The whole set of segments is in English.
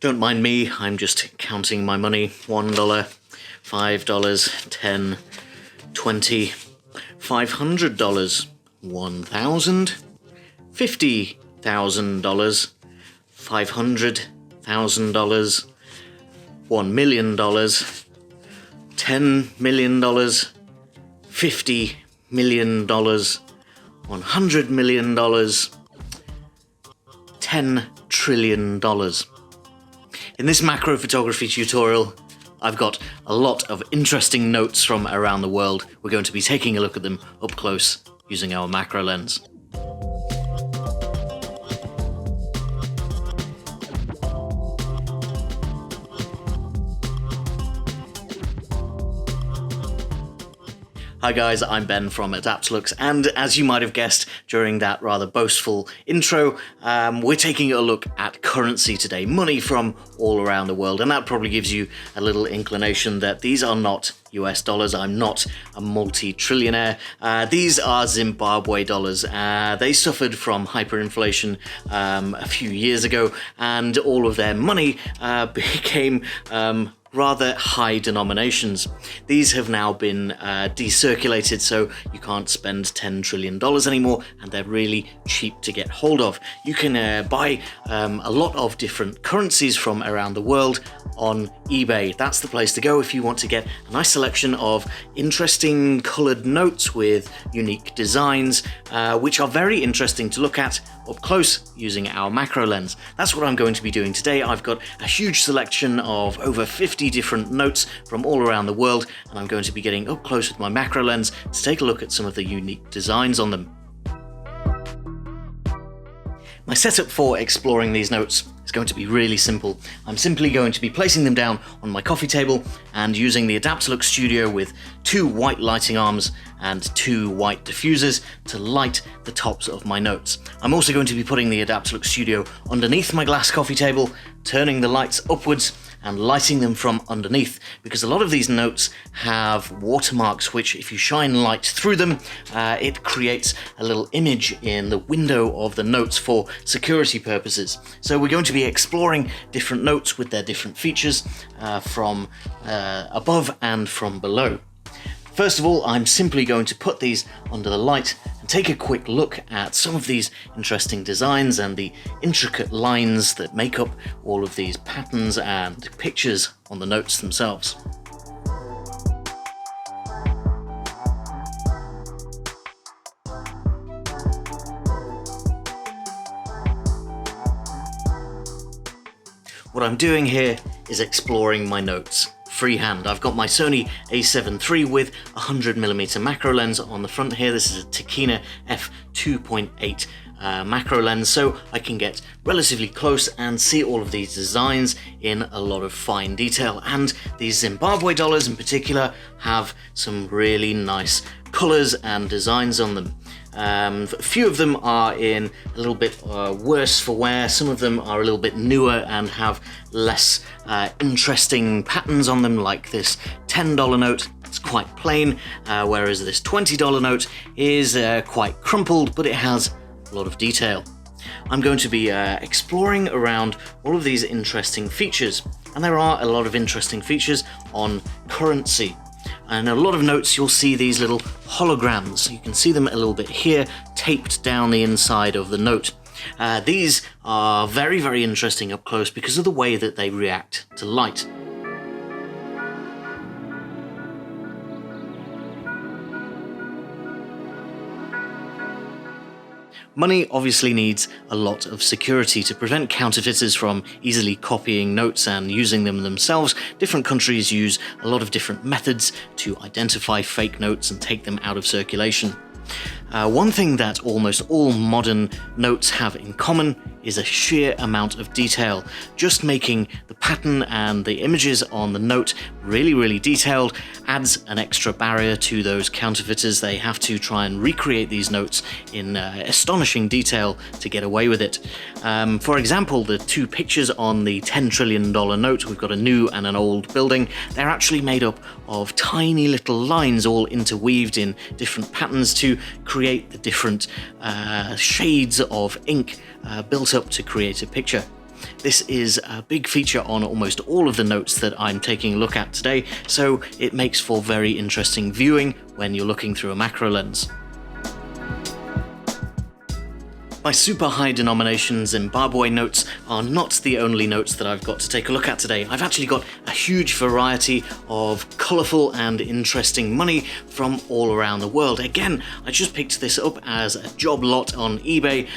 Don't mind me, I'm just counting my money. $1, $5, 10, 20, $500, 1,000, $50,000, $500,000, $1 million, $10 million, $50 million, $100 million, $10 trillion. In this macro photography tutorial, I've got a lot of interesting notes from around the world. We're going to be taking a look at them up close using our macro lens. Hi guys, I'm Ben from Adaptalux, and as you might have guessed during that rather boastful intro, we're taking a look at currency today, money from all around the world, and that probably gives you a little inclination that these are not US dollars. I'm not a multi-trillionaire. These are Zimbabwe dollars. They suffered from hyperinflation a few years ago, and all of their money became rather high denominations. These have now been decirculated, so you can't spend $10 trillion anymore, and they're really cheap to get hold of. You can buy a lot of different currencies from around the world on eBay. That's the place to go if you want to get a nice selection of interesting coloured notes with unique designs, which are very interesting to look at up close using our macro lens. That's what I'm going to be doing today. I've got a huge selection of over 50 different notes from all around the world, and I'm going to be getting up close with my macro lens to take a look at some of the unique designs on them. My setup for exploring these notes is going to be really simple. I'm simply going to be placing them down on my coffee table and using the Adaptalux Studio with 2 white lighting arms and 2 white diffusers to light the tops of my notes. I'm also going to be putting the Adaptalux Studio underneath my glass coffee table, turning the lights upwards and lighting them from underneath, because a lot of these notes have watermarks which, if you shine light through them, it creates a little image in the window of the notes for security purposes. So we're going to be exploring different notes with their different features from above and from below. First of all, I'm simply going to put these under the light and take a quick look at some of these interesting designs and the intricate lines that make up all of these patterns and pictures on the notes themselves. What I'm doing here is exploring my notes freehand. I've got my Sony a7 III with 100mm macro lens on the front here. This is a Tachyna f2.8 macro lens, so I can get relatively close and see all of these designs in a lot of fine detail. And these Zimbabwe dollars in particular have some really nice colours and designs on them. A few of them are in a little bit worse for wear. Some of them are a little bit newer and have less interesting patterns on them, like this $10 note. It's quite plain, whereas this $20 note is quite crumpled, but it has a lot of detail. I'm going to be exploring around all of these interesting features, and there are a lot of interesting features on currency. And a lot of notes, you'll see these little holograms. You can see them a little bit here, taped down the inside of the note. These are very, very interesting up close because of the way that they react to light. Money obviously needs a lot of security to prevent counterfeiters from easily copying notes and using them themselves. Different countries use a lot of different methods to identify fake notes and take them out of circulation. One thing that almost all modern notes have in common is a sheer amount of detail. Just making the pattern and the images on the note really, really detailed adds an extra barrier to those counterfeiters. They have to try and recreate these notes in astonishing detail to get away with it. For example, the 2 pictures on the $10 trillion note, we've got a new and an old building. They're actually made up of tiny little lines all interweaved in different patterns to create the different shades of ink built up to create a picture. This is a big feature on almost all of the notes that I'm taking a look at today, so it makes for very interesting viewing when you're looking through a macro lens. My super high denomination Zimbabwe notes are not the only notes that I've got to take a look at today. I've actually got a huge variety of colourful and interesting money from all around the world. Again, I just picked this up as a job lot on eBay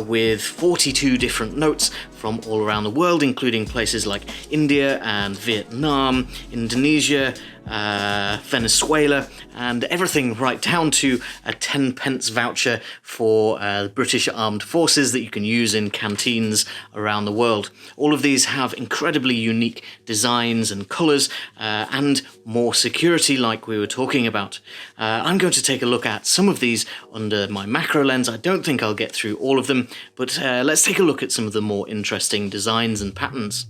with 42 different notes from all around the world, including places like India and Vietnam, Indonesia, Venezuela, and everything right down to a 10p voucher for the British Armed Forces that you can use in canteens around the world. All of these have incredibly unique designs and colours and more security, like we were talking about. I'm going to take a look at some of these under my macro lens. I don't think I'll get through all of them, but let's take a look at some of the more interesting designs and patterns.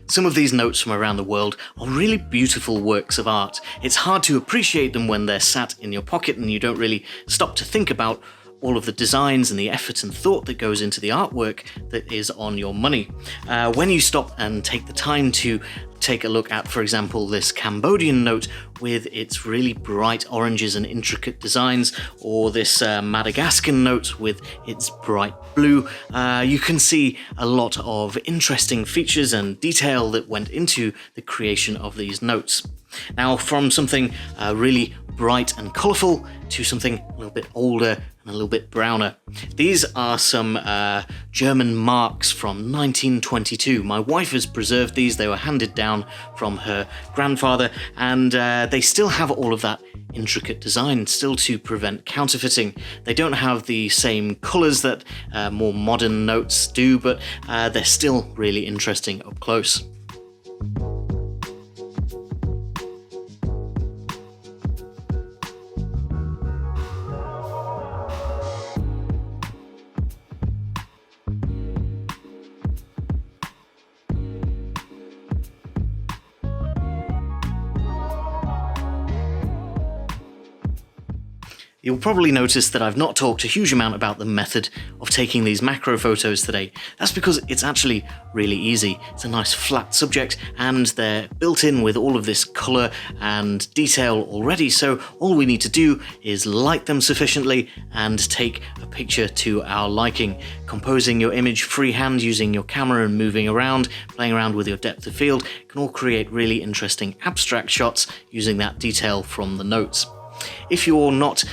Some of these notes from around the world are really beautiful works of art. It's hard to appreciate them when they're sat in your pocket and you don't really stop to think about all of the designs and the effort and thought that goes into the artwork that is on your money. When you stop and take the time to take a look at, for example, this Cambodian note with its really bright oranges and intricate designs, or this Madagascar note with its bright blue, you can see a lot of interesting features and detail that went into the creation of these notes. Now, from something really bright and colourful to something a little bit older and a little bit browner. These are some German marks from 1922. My wife has preserved these. They were handed down from her grandfather, and they still have all of that intricate design, still to prevent counterfeiting. They don't have the same colours that more modern notes do, but they're still really interesting up close. You'll probably notice that I've not talked a huge amount about the method of taking these macro photos today. That's because it's actually really easy. It's a nice flat subject and they're built in with all of this colour and detail already, so all we need to do is light them sufficiently and take a picture to our liking. Composing your image freehand using your camera and moving around, playing around with your depth of field, can all create really interesting abstract shots using that detail from the notes. If you're not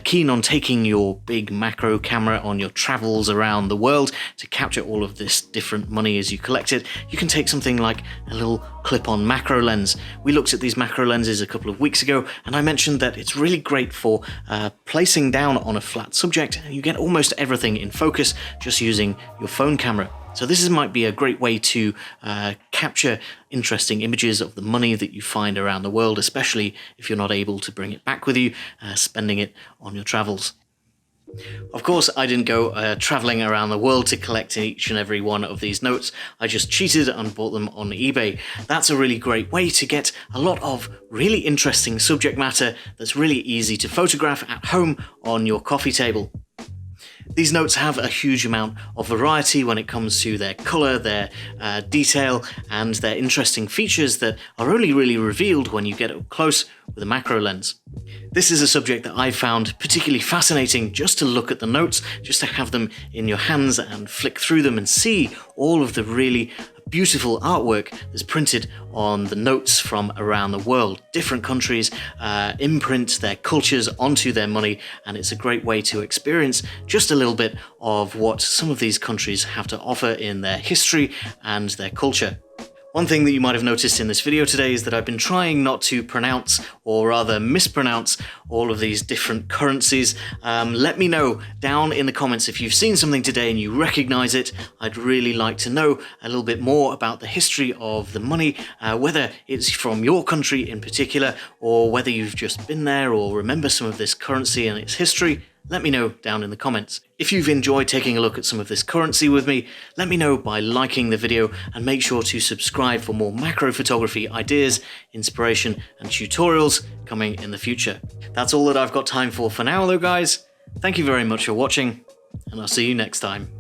keen on taking your big macro camera on your travels around the world to capture all of this different money as you collect it, you can take something like a little clip-on macro lens. We looked at these macro lenses a couple of weeks ago, and I mentioned that it's really great for placing down on a flat subject, and you get almost everything in focus just using your phone camera. So this might be a great way to capture interesting images of the money that you find around the world, especially if you're not able to bring it back with you, spending it on your travels. Of course, I didn't go travelling around the world to collect each and every one of these notes. I just cheated and bought them on eBay. That's a really great way to get a lot of really interesting subject matter that's really easy to photograph at home on your coffee table. These notes have a huge amount of variety when it comes to their colour, their detail, and their interesting features that are only really revealed when you get up close with a macro lens. This is a subject that I found particularly fascinating, just to look at the notes, just to have them in your hands and flick through them and see all of the really beautiful artwork that's printed on the notes from around the world. Different countries imprint their cultures onto their money, and it's a great way to experience just a little bit of what some of these countries have to offer in their history and their culture. One thing that you might have noticed in this video today is that I've been trying not to pronounce, or rather mispronounce, all of these different currencies. Let me know down in the comments if you've seen something today and you recognize it. I'd really like to know a little bit more about the history of the money, whether it's from your country in particular, or whether you've just been there or remember some of this currency and its history. Let me know down in the comments. If you've enjoyed taking a look at some of this currency with me, let me know by liking the video, and make sure to subscribe for more macro photography ideas, inspiration and tutorials coming in the future. That's all that I've got time for now though, guys. Thank you very much for watching, and I'll see you next time.